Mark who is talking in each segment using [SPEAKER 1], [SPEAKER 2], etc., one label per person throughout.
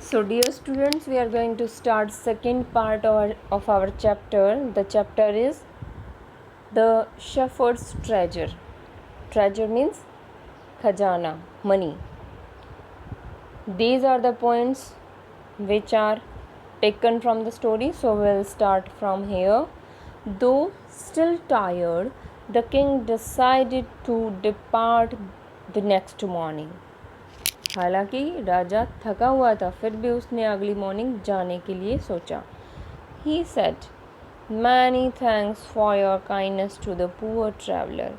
[SPEAKER 1] So dear students, we are going to start second part of our chapter. The chapter is the shepherd's treasure. Treasure means khajana, money. These are the points which are taken from the story. So we'll start from here. Though still tired, the king decided to depart the next morning. हालांकि राजा थका हुआ था, फिर भी उसने अगली morning जाने के लिए सोचा. He said, "Many thanks for your kindness to the poor traveler.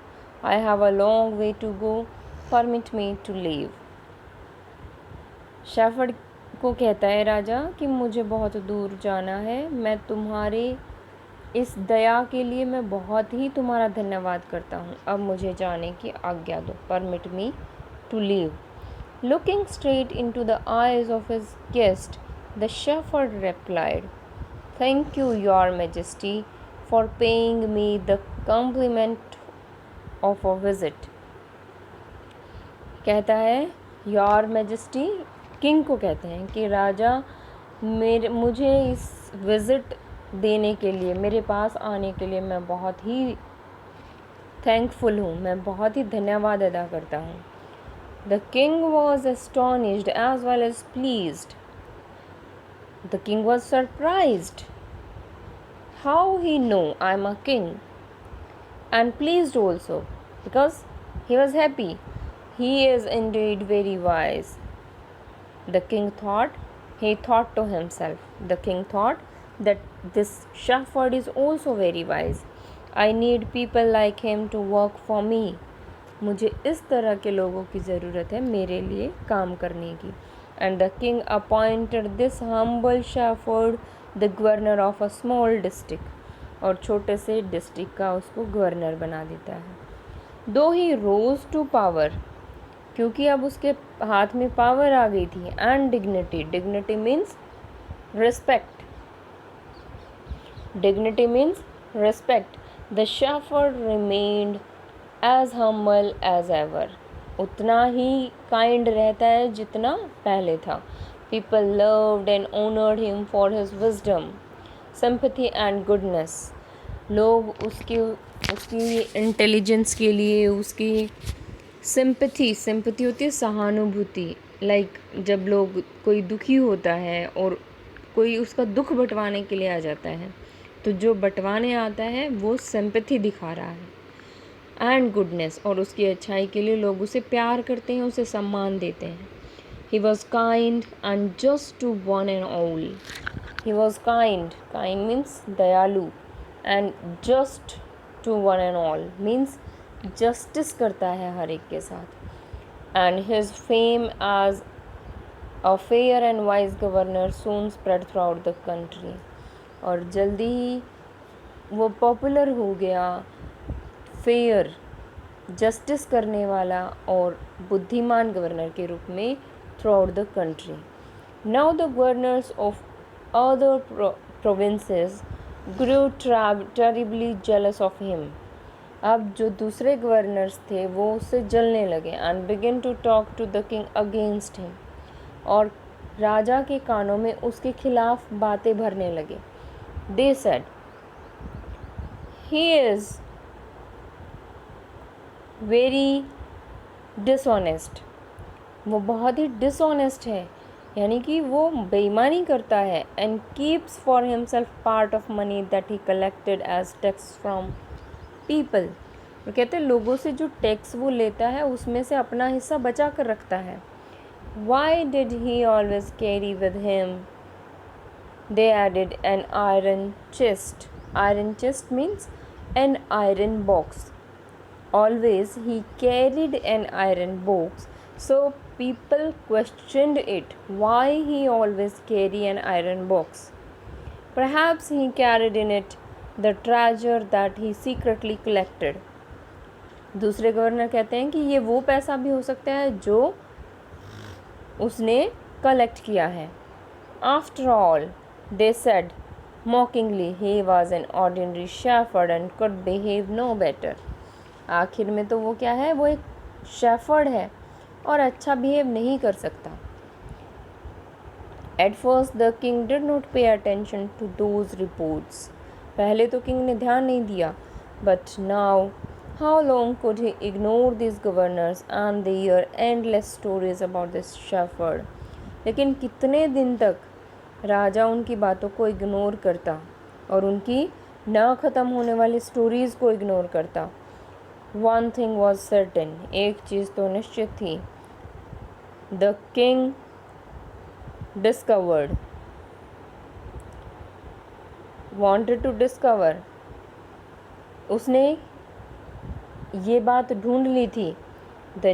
[SPEAKER 1] I have a long way to go. Permit me to leave." Shepherd को कहता है राजा कि मुझे बहुत दूर जाना है, मैं तुम्हारे इस दया के लिए मैं बहुत ही तुम्हारा धन्यवाद करता हूँ, अब मुझे जाने की आज्ञा दो. Permit me to leave. Looking straight into the eyes of his guest, the shepherd replied, "Thank you, Your Majesty, for paying me the compliment of a visit." कहता है Your Majesty, किंग को कहते हैं कि राजा मुझे इस विज़िट देने के लिए, मेरे पास आने के लिए मैं बहुत ही थैंकफुल हूँ, मैं बहुत ही धन्यवाद अदा करता हूँ. The king was astonished as well as pleased. The king was surprised. How he know I'm a king? And pleased also, because he was happy. He is indeed very wise. The king thought, he thought to himself. The king thought that this shepherd is also very wise. I need people like him to work for me. मुझे इस तरह के लोगों की ज़रूरत है मेरे लिए काम करने की. And the king appointed this humble shepherd the governor of a small district. और छोटे से डिस्ट्रिक्ट का उसको गवर्नर बना देता है. दो ही रोज टू पावर, क्योंकि अब उसके हाथ में पावर आ गई थी. And dignity, dignity means respect, dignity means respect. The shepherd remained as humble as ever. उतना ही काइंड रहता है जितना पहले था. People loved and honoured him for his wisdom, sympathy and goodness. लोग उसकी इंटेलिजेंस के लिए, उसकी सिंपैथी होती है सहानुभूति. लाइक जब लोग कोई दुखी होता है और कोई उसका दुख बंटवाने के लिए आ जाता है, तो जो बंटवाने आता है वो सिंपैथी दिखा रहा है. एंड गुडनेस, और उसकी अच्छाई के लिए लोग उसे प्यार करते हैं, उसे सम्मान देते हैं. He was kind and just to one and all. He was kind, kind means दयालु, and just to one and all means justice करता है हर एक के साथ. And his fame as a fair and wise governor soon spread throughout the country. और जल्दी ही वो पॉपुलर हो गया फेयर, जस्टिस करने वाला और बुद्धिमान गवर्नर के रूप में throughout the country. Now the governors of other provinces grew terribly jealous of him. अब जो दूसरे गवर्नर्स थे वो उससे जलने लगे. And begin to talk to the king against him. और राजा के कानों में उसके खिलाफ बातें भरने लगे. They said, he is very dishonest. वो बहुत ही डिसऑनेस्ट है, यानी कि वो बेईमानी करता है. And keeps for himself part of money that he collected as tax from people. वो कहते हैं लोगों से जो टैक्स वो लेता है उसमें से अपना हिस्सा बचा कर रखता है. Why did he always carry with him, they added an iron chest. Iron chest means an iron box. Always he carried an iron box, so people questioned it, why he always carry an iron box. Perhaps he carried in it the treasure that he secretly collected. दूसरे governor कहते हैं कि ये वो पैसा भी हो सकता है जो उसने कलेक्ट किया है. After all, they said mockingly, he was an ordinary shepherd and could behave no better. आखिर में तो वो क्या है, वो एक शेफर्ड है और अच्छा बिहेव नहीं कर सकता. At first the king did not pay attention to those reports. पहले तो किंग ने ध्यान नहीं दिया. But now, how long could he ignore these governors and their endless stories about this shepherd? लेकिन कितने दिन तक राजा उनकी बातों को इग्नोर करता और उनकी ना ख़त्म होने वाली स्टोरीज़ को इग्नोर करता. One thing was certain, एक चीज़ तो निश्चित थी. The king wanted to discover. उसने ये बात ढूंढ ली थी. The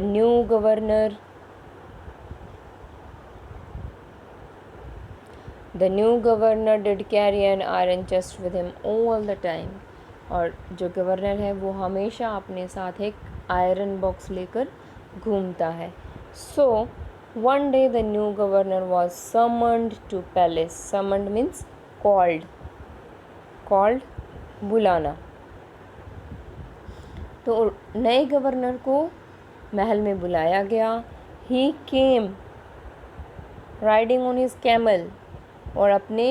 [SPEAKER 1] new governor did carry an iron chest with him all the time. और जो गवर्नर है वो हमेशा अपने साथ एक आयरन बॉक्स लेकर घूमता है. So one day the new governor was summoned to palace. Summoned means called. बुलाना. तो नए गवर्नर को महल में बुलाया गया. He came riding on his camel. और अपने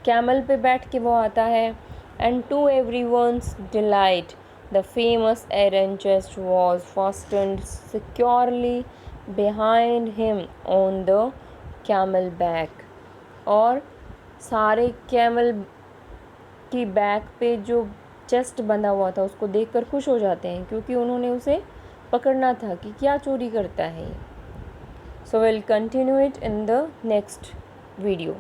[SPEAKER 1] कैमल पे बैठ के वो आता है. And to everyone's delight, the famous iron chest was fastened securely behind him on the camel back. और सारे कैमल की बैक पे जो चेस्ट बंधा हुआ था उसको देखकर खुश हो जाते हैं क्योंकि उन्होंने उसे पकड़ना था कि क्या चोरी करता है. So we'll continue it in the next video.